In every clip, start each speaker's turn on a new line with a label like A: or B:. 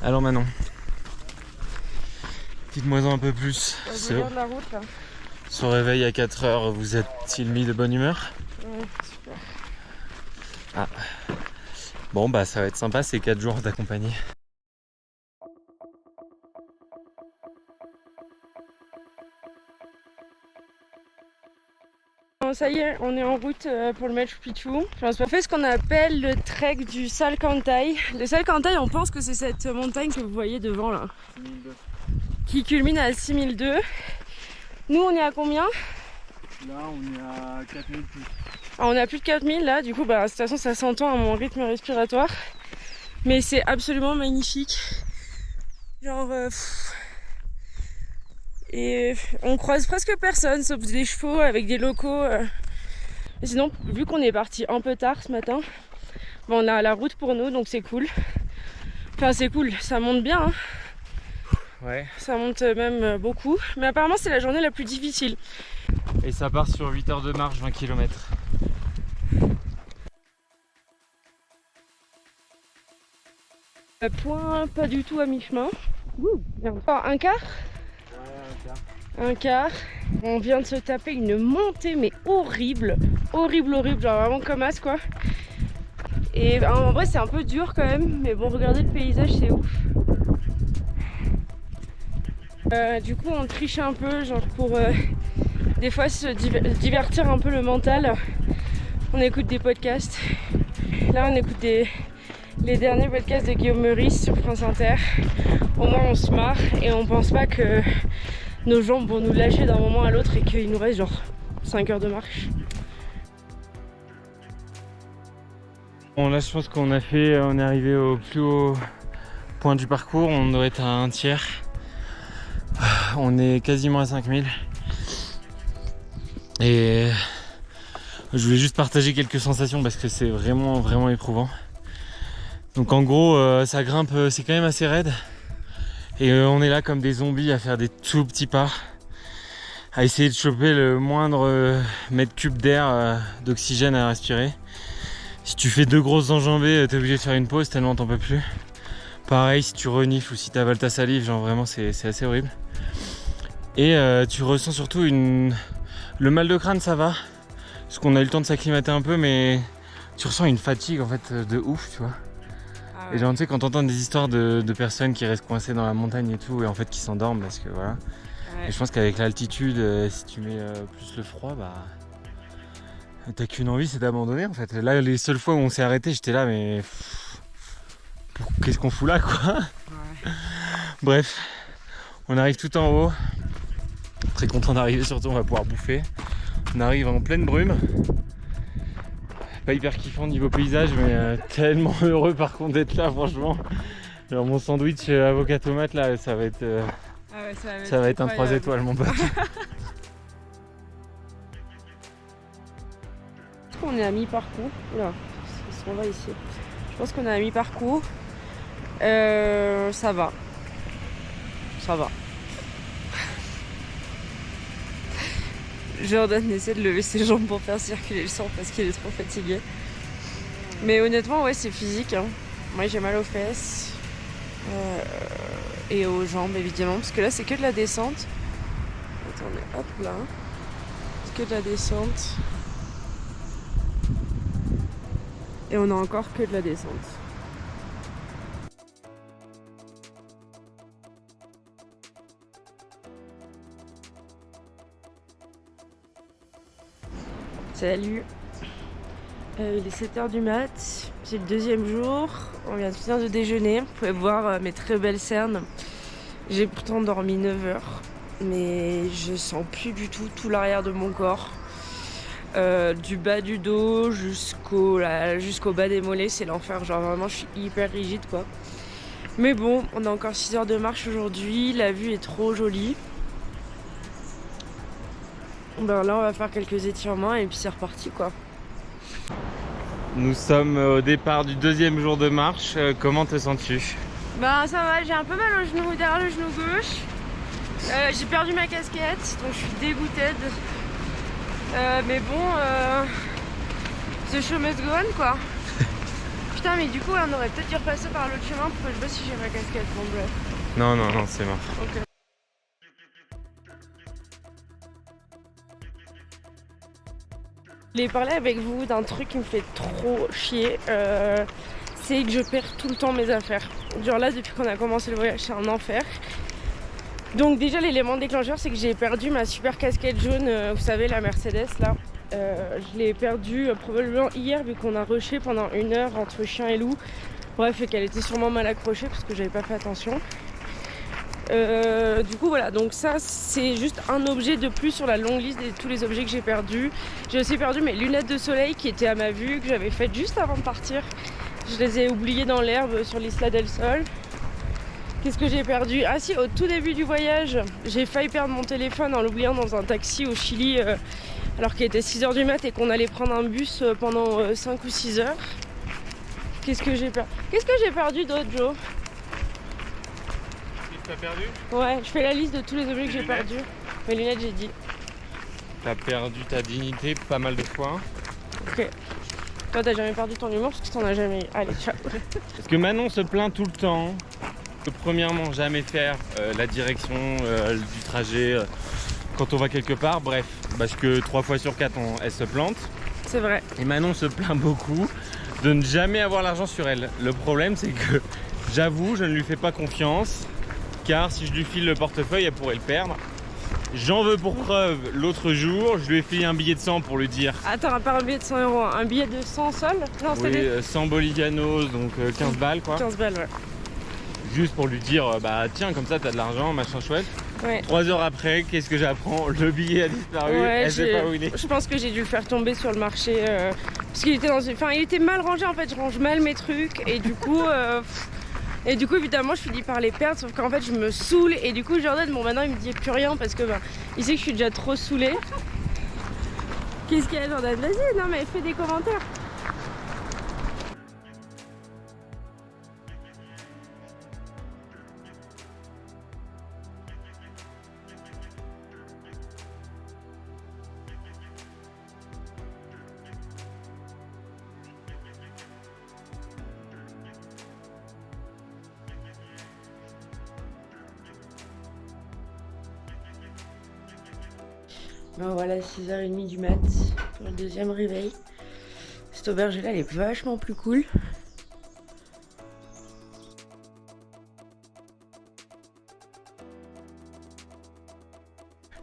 A: Alors Manon, dites-moi-en un peu plus.
B: Je regarde la route là.
A: Ce réveil à 4h, vous êtes-il mis de bonne humeur?
B: Ouais, super.
A: Ah. Bon bah ça va être sympa ces 4 jours d'accompagner.
B: Bon, ça y est, on est en route pour le Machu Picchu. On fait ce qu'on appelle le trek du Salcantay. Le Salcantay, on pense que c'est cette montagne que vous voyez devant là,
A: 6002.
B: qui culmine à 6002. Nous, on est à combien?
A: Là on est à 4000 plus.
B: Ah, on est à plus de 4000 là, du coup, bah, de toute façon, ça s'entend à mon rythme respiratoire. Mais c'est absolument magnifique. Genre, et on croise presque personne, sauf des chevaux avec des locaux. Et sinon, vu qu'on est parti un peu tard ce matin, bon, on a la route pour nous, donc c'est cool. Enfin, c'est cool, ça monte bien, hein.
A: Ouais.
B: Ça monte même beaucoup. Mais apparemment, c'est la journée la plus difficile.
A: Et ça part sur 8 heures de marche, 20 km.
B: Point pas du tout à mi-chemin. Enfin, un quart. Un quart. On vient de se taper une montée mais horrible. Horrible, horrible. Genre vraiment comme as quoi. Et en vrai c'est un peu dur quand même. Mais bon, regardez le paysage, c'est ouf. Du coup on triche un peu genre pour des fois se divertir un peu le mental. On écoute des podcasts. Là on écoute les derniers podcasts de Guillaume Meurice sur France Inter. Au moins on se marre et on pense pas que nos jambes vont nous lâcher d'un moment à l'autre et qu'il nous reste genre 5 heures de marche.
A: Bon là je pense qu'on on est arrivé au plus haut point du parcours, on doit être à un tiers. On est quasiment à 5000. Et je voulais juste partager quelques sensations parce que c'est vraiment vraiment éprouvant. Donc en gros ça grimpe, c'est quand même assez raide. Et on est là comme des zombies à faire des tout petits pas, à essayer de choper le moindre mètre cube d'air, d'oxygène à respirer. Si tu fais 2 grosses enjambées, t'es obligé de faire une pause tellement t'en peux plus. Pareil si tu renifles ou si t'avales ta salive, genre vraiment c'est assez horrible. Et tu ressens surtout le mal de crâne, ça va, parce qu'on a eu le temps de s'acclimater un peu, mais tu ressens une fatigue en fait de ouf, tu vois.
B: Ah ouais.
A: Et genre tu sais quand t'entends des histoires de personnes qui restent coincées dans la montagne et tout, et en fait qui s'endorment parce que voilà.
B: Ouais.
A: Et je pense qu'avec l'altitude, si tu mets plus le froid, bah t'as qu'une envie, c'est d'abandonner en fait. Là les seules fois où on s'est arrêté, j'étais là mais qu'est-ce qu'on fout là quoi.
B: Ouais.
A: Bref, on arrive tout en haut. Très content d'arriver, surtout on va pouvoir bouffer. On arrive en pleine brume. Pas hyper kiffant niveau paysage, mais tellement heureux par contre d'être là franchement. Alors mon sandwich avocat tomate là, ça va être,
B: Ah ouais,
A: ça va être un 3 étoiles mon pote.
B: Je pense qu'on est à mi-parcours. Oula, ils sont là ici. Je pense qu'on est à mi-parcours. Ça va. Ça va. Jordan essaie de lever ses jambes pour faire circuler le sang parce qu'il est trop fatigué. Mais honnêtement, ouais, c'est physique, hein. Moi, j'ai mal aux fesses. Et aux jambes, évidemment. Parce que là, c'est que de la descente. Attendez, hop là. C'est que de la descente. Et on a encore que de la descente. Salut. Il est 7h du mat, c'est le 2e jour, on vient de déjeuner, vous pouvez voir mes très belles cernes. J'ai pourtant dormi 9 heures, mais je sens plus du tout l'arrière de mon corps. Du bas du dos jusqu'au bas des mollets, c'est l'enfer, genre vraiment je suis hyper rigide quoi. Mais bon, on a encore 6 heures de marche aujourd'hui, la vue est trop jolie. Ben là on va faire quelques étirements et puis c'est reparti quoi.
A: Nous sommes au départ du 2e jour de marche, comment te sens-tu?
B: Ben ça va, j'ai un peu mal au genou, derrière le genou gauche. J'ai perdu ma casquette, donc je suis dégoûtée. Mais bon, the show must go on quoi. Putain, mais du coup, on aurait peut-être dû repasser par l'autre chemin pour que je vois si j'ai ma casquette. Bon, bref.
A: Non, non, non, c'est mort.
B: Ok. Je voulais parler avec vous d'un truc qui me fait trop chier. C'est que je perds tout le temps mes affaires. Genre là, depuis qu'on a commencé le voyage, c'est un enfer. Donc déjà, l'élément déclencheur, c'est que j'ai perdu ma super casquette jaune, vous savez, la Mercedes là. Je l'ai perdue probablement hier, vu qu'on a rushé pendant 1 heure entre chien et loup. Bref, et qu'elle était sûrement mal accrochée parce que j'avais pas fait attention. Du coup voilà, donc ça c'est juste un objet de plus sur la longue liste de tous les objets que j'ai perdus. J'ai aussi perdu mes lunettes de soleil qui étaient à ma vue, que j'avais faites juste avant de partir. Je les ai oubliées dans l'herbe sur l'Isla del Sol. Qu'est-ce que j'ai perdu? Ah si, au tout début du voyage, j'ai failli perdre mon téléphone en l'oubliant dans un taxi au Chili alors qu'il était 6h du mat et qu'on allait prendre un bus pendant 5 ou 6 heures. Qu'est-ce que j'ai perdu? Qu'est-ce que j'ai perdu d'autre, Joe?
A: T'as perdu?
B: Ouais, je fais la liste de tous les objets que j'ai perdus. Mes lunettes, j'ai dit.
A: T'as perdu ta dignité pas mal de fois.
B: Ok. Toi, t'as jamais perdu ton humour parce que t'en as jamais eu. Allez, ciao.
A: Parce que Manon se plaint tout le temps de premièrement jamais faire la direction du trajet quand on va quelque part. Bref, parce que 3 fois sur 4, elle se plante.
B: C'est vrai.
A: Et Manon se plaint beaucoup de ne jamais avoir l'argent sur elle. Le problème, c'est que j'avoue, je ne lui fais pas confiance. Car si je lui file le portefeuille, elle pourrait le perdre. J'en veux pour preuve, l'autre jour, je lui ai filé un billet de 100 pour lui dire.
B: Attends, pas un billet de 100 €, un billet de 100 sol? Non,
A: Oui, 100 bolivianos, donc 15 balles quoi.
B: 15 balles, ouais.
A: Juste pour lui dire, bah tiens, comme ça t'as de l'argent, machin chouette.
B: Ouais.
A: 3 heures après, qu'est-ce que j'apprends? Le billet a disparu,
B: Ouais,
A: elle sait pas où il est.
B: Je pense que j'ai dû le faire tomber sur le marché. Parce qu'il était dans une... Enfin, il était mal rangé en fait, je range mal mes trucs. Et du coup... Et du coup, évidemment, je finis par les perdre, sauf qu'en fait, je me saoule. Et du coup, Jordan, bon, maintenant, il me dit plus rien parce que il sait que je suis déjà trop saoulée. Qu'est-ce qu'il y a, Jordan? Vas-y, non, mais fais des commentaires. Bon voilà, 6h30 du mat pour le deuxième réveil. Cette auberge là, elle est vachement plus cool.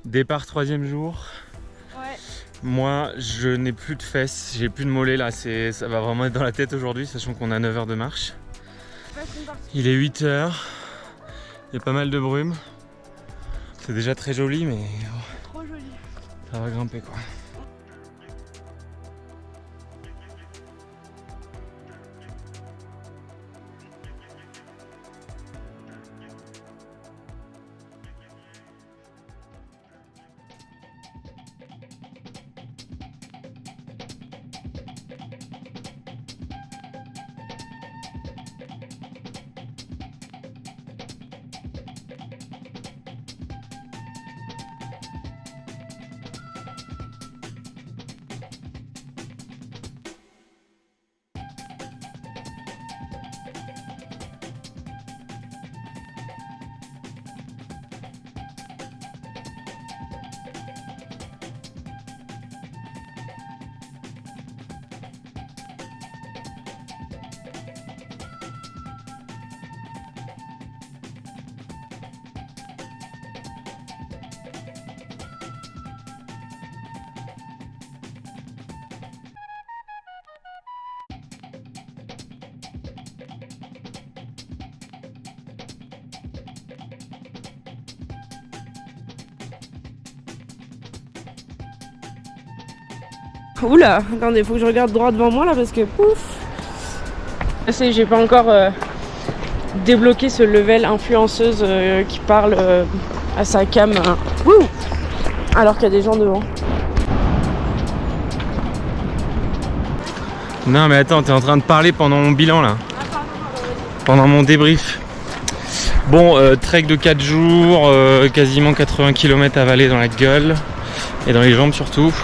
A: Départ 3e jour.
B: Ouais.
A: Moi, je n'ai plus de fesses, j'ai plus de mollets là, ça va vraiment être dans la tête aujourd'hui, sachant qu'on a 9 heures de marche. Il est 8 h, il y a pas mal de brume. C'est déjà très joli, mais
B: Trop joli.
A: Ça va grimper quoi.
B: Oula, attendez, faut que je regarde droit devant moi là parce que pouf. J'ai pas encore débloqué ce level influenceuse qui parle à sa cam alors qu'il y a des gens devant.
A: Non mais attends, t'es en train de parler pendant mon bilan là. Pendant mon débrief. Bon, trek de 4 jours, quasiment 80 km avalés dans la gueule et dans les jambes surtout.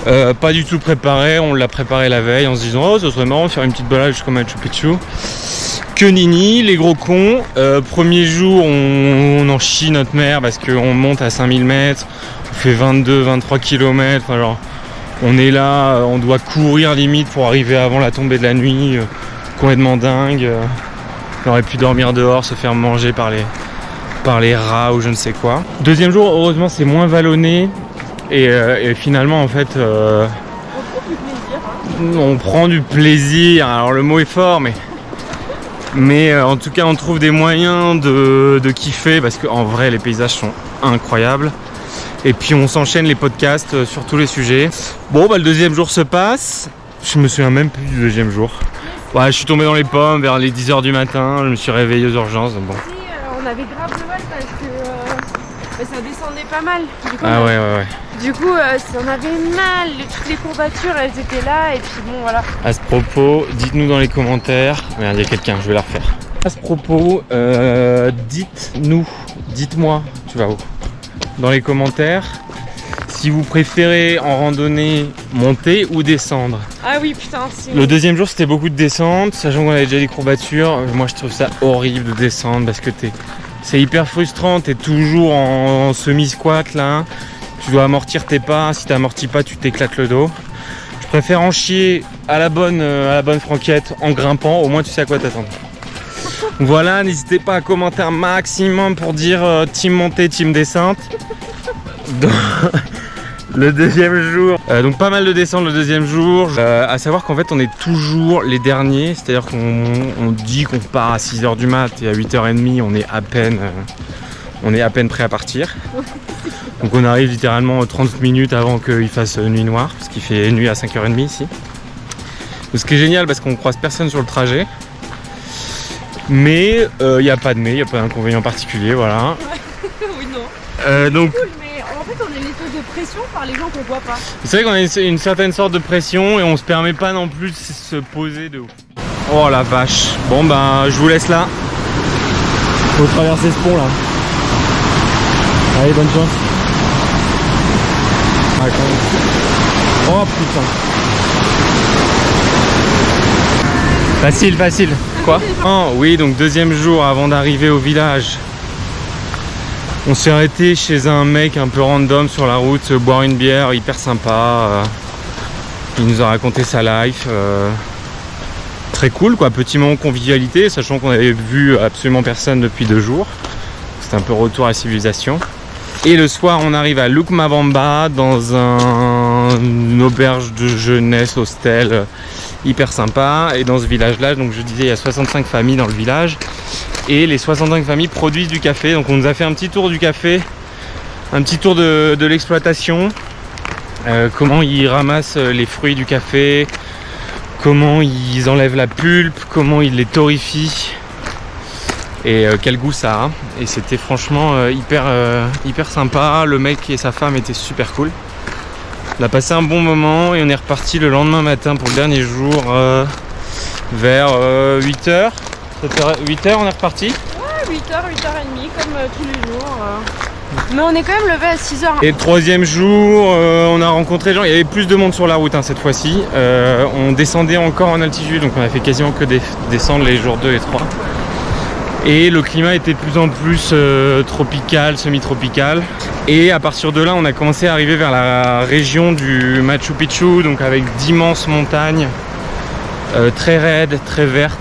A: Pas du tout préparé, on l'a préparé la veille en se disant oh ça serait marrant de faire une petite balade jusqu'au Machu Picchu. Que nini, les gros cons. Premier jour on en chie notre mère parce qu'on monte à 5000 mètres, on fait 22-23 km, enfin, genre, on est là, on doit courir limite pour arriver avant la tombée de la nuit, complètement dingue. On aurait pu dormir dehors, se faire manger par les rats ou je ne sais quoi. Deuxième jour, heureusement c'est moins vallonné. Et finalement en fait on prend du plaisir, alors le mot est fort mais en tout cas on trouve des moyens de kiffer parce qu'en vrai les paysages sont incroyables et puis on s'enchaîne les podcasts sur tous les sujets. Bon bah le deuxième jour se passe, je me souviens même plus du deuxième jour. Ouais, je suis tombé dans les pommes vers les 10h du matin, je me suis réveillé aux urgences. Bon.
B: On avait grave de mal parce que ça descendait pas mal. Du coup,
A: ouais.
B: Du coup, on avait mal, toutes les courbatures elles étaient là et puis bon voilà.
A: À ce propos, dites-nous dans les commentaires, merde il y a quelqu'un, je vais la refaire. À ce propos, dites-moi, tu vas où? Dans les commentaires, si vous préférez en randonnée monter ou descendre.
B: Ah oui putain, si.
A: Le deuxième jour c'était beaucoup de descente, sachant qu'on avait déjà des courbatures. Moi je trouve ça horrible de descendre parce que c'est hyper frustrant, t'es toujours en semi-squat là. Tu dois amortir tes pas, si t'amortis pas tu t'éclates le dos. Je préfère en chier à la bonne franquette en grimpant, au moins tu sais à quoi t'attendre. Voilà, n'hésitez pas à commenter un maximum pour dire team montée, team descente. Le deuxième jour, donc pas mal de descente le deuxième jour, à savoir qu'en fait on est toujours les derniers, c'est-à-dire qu'on dit qu'on part à 6h du mat et à 8h30 on est à peine prêt à partir. Donc on arrive littéralement 30 minutes avant qu'il fasse nuit noire, parce qu'il fait nuit à 5h30 ici. Donc, ce qui est génial parce qu'on croise personne sur le trajet, mais il n'y a pas d'inconvénient particulier, voilà.
B: Oui non.
A: Donc
B: cool, mais en fait on a une espèce de pression par les gens qu'on voit pas.
A: C'est vrai qu'on a une certaine sorte de pression et on se permet pas non plus de se poser de ouf. Oh la vache. Bon bah je vous laisse là. Faut traverser ce pont là. Allez, bonne chance. Oh putain. Facile. Quoi? Oh oui, donc deuxième jour avant d'arriver au village. On s'est arrêté chez un mec un peu random sur la route, boire une bière, hyper sympa. Il nous a raconté sa life. Très cool quoi, petit moment de convivialité, sachant qu'on avait vu absolument personne depuis 2 jours. C'était un peu retour à la civilisation. Et le soir on arrive à Lukmabamba dans une auberge de jeunesse, hostel, hyper sympa. Et dans ce village là, donc je disais il y a 65 familles dans le village. Et les 65 familles produisent du café. Donc on nous a fait un petit tour du café, un petit tour de l'exploitation. Comment ils ramassent les fruits du café, comment ils enlèvent la pulpe, comment ils les torréfient. Et quel goût ça a. Et c'était franchement hyper sympa. Le mec et sa femme étaient super cool. On a passé un bon moment et on est reparti le lendemain matin pour le dernier jour vers 8h. 8h on est reparti.
B: Ouais, 8h, 8h30 comme tous les jours. Mais on est quand même levé à 6h.
A: Et le troisième jour, on a rencontré des gens. Il y avait plus de monde sur la route cette fois-ci. On descendait encore en altitude, donc on a fait quasiment que descendre les jours 2 et 3. Et le climat était de plus en plus tropical, semi-tropical. Et à partir de là, on a commencé à arriver vers la région du Machu Picchu, donc avec d'immenses montagnes, très raides, très vertes,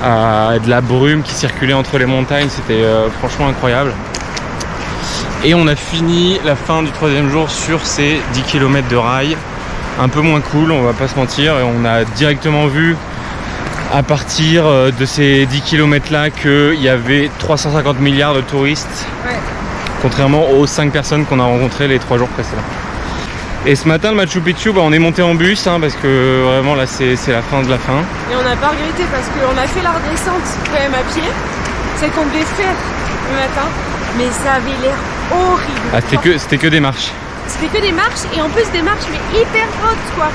A: de la brume qui circulait entre les montagnes. C'était franchement incroyable. Et on a fini la fin du troisième jour sur ces 10 km de rail. Un peu moins cool, on va pas se mentir. Et on a directement vu à partir de ces 10 km là qu'il y avait 350 milliards de touristes, ouais. Contrairement aux 5 personnes qu'on a rencontrées les 3 jours précédents. Et ce matin le Machu Picchu, on est monté en bus parce que vraiment là c'est la fin de la fin.
B: Et on n'a pas regretté parce qu'on a fait la redescente quand même à pied, celle qu'on devait faire le matin, mais ça avait l'air horrible.
A: Ah, c'était que des marches.
B: C'était que des marches et en plus des marches mais hyper hautes quoi.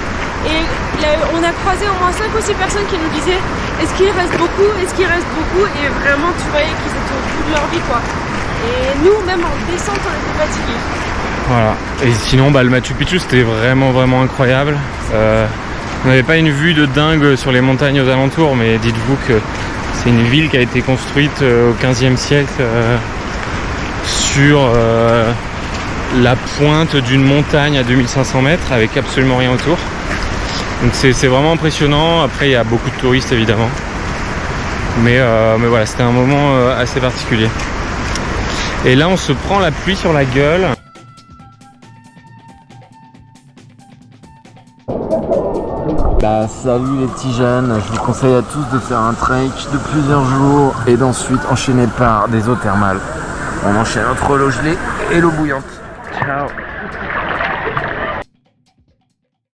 B: Et là, on a croisé au moins 5 ou 6 personnes qui nous disaient est-ce qu'il reste beaucoup, est-ce qu'il reste beaucoup, et vraiment tu voyais qu'ils étaient au bout de leur vie quoi. Et nous même en descente on était fatigués.
A: Voilà. Et sinon, le Machu Picchu, c'était vraiment incroyable. On n'avait pas une vue de dingue sur les montagnes aux alentours, mais dites-vous que c'est une ville qui a été construite au 15e siècle sur la pointe d'une montagne à 2500 mètres avec absolument rien autour. Donc c'est vraiment impressionnant. Après, il y a beaucoup de touristes évidemment. Mais voilà, c'était un moment assez particulier. Et là, on se prend la pluie sur la gueule.
C: Salut les petits jeunes, je vous conseille à tous de faire un trek de plusieurs jours et d'ensuite enchaîner par des eaux thermales. On enchaîne entre l'eau gelée et l'eau bouillante. Ciao.